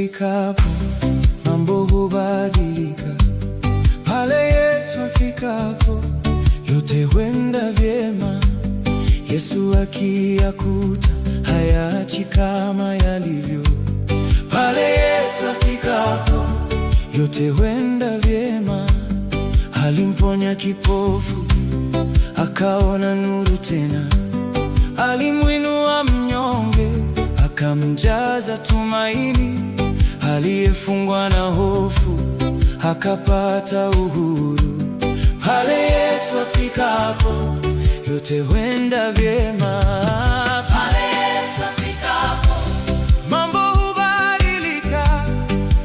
afikapo, mambo hubadilika. Pale Yesu afikapo, yote huenda vyema. Yesu akiyakuta, hayaachi kama yalivyo. Pale Yesu afikapo, yote huenda vyema. Alimponya kipofu, akaona nuru tena. Alimwinua mnyonge, akamjaza tumaini. Aliyefungwa na hofu, akapata uhuru. Pale Yesu afikapo, yote huenda vyema. Pale Yesu afikapo, mambo hubadilika.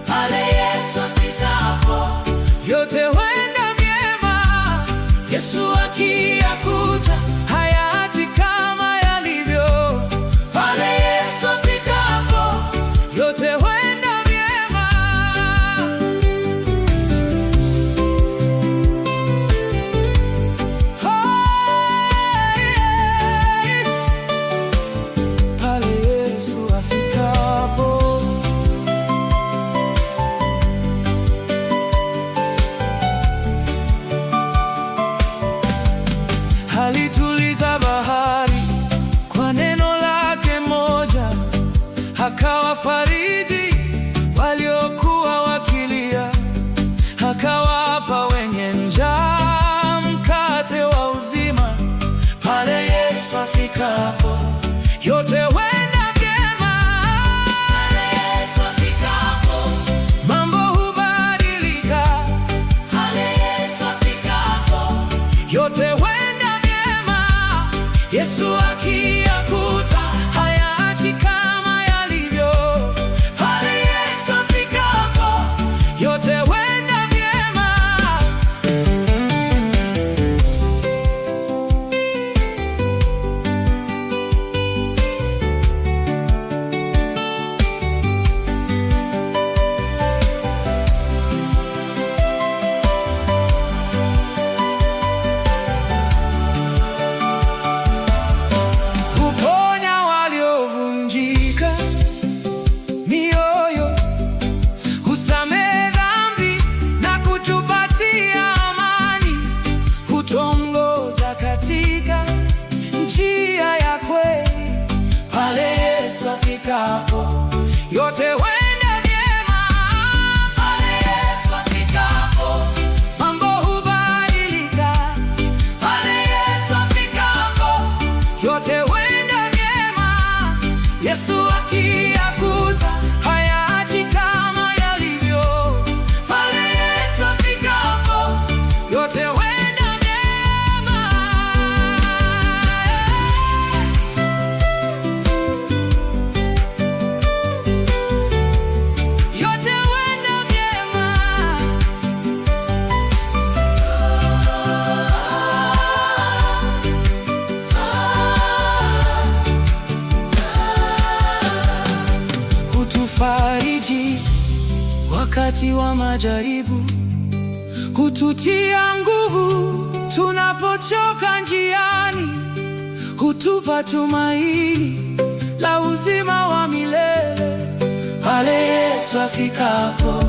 Pale Yesu afikapo, yote huenda vyema. Yesu akiyakuta, hayaachi kama yalivyo. Pale Yesu afikapo, yote huenda vyema. Pale Yesu afikapo, alituliza bahari kwa neno lake moja. Akawafariji waliokuwa wakilia, akawapa wenye njaa mkate wa uzima. Pale Yesu afikapo, yote huenda vyema. Pale Yesu afikapo, mambo hubadilika. Pale Yesu afikapo, yote huenda vyema. Yesu akiyakuta, hayaachi kama yalivyo. Pale Yesu afikapo, yote huenda vyema. Huponya waliovunjika mioyo, husamehe dhambi na kutupatia amani. Hutuongoza katika njia ya kweli. Pale Yesu afikapo, yote huenda vyema. Pale Yesu afikapo, mambo hubadilika. Pale Yesu afikapo, yote huenda vyema. Yesu akiyakuta, hayaachi kama yalivyo. Pale Yesu afikapo, yote huenda vyema. Yote huenda vyema. Hutufariji wakati wa majaribu, hututia nguvu tunapochoka njiani. Hutupa tumaini la uzima wa milele. Pale Yesu afikapo,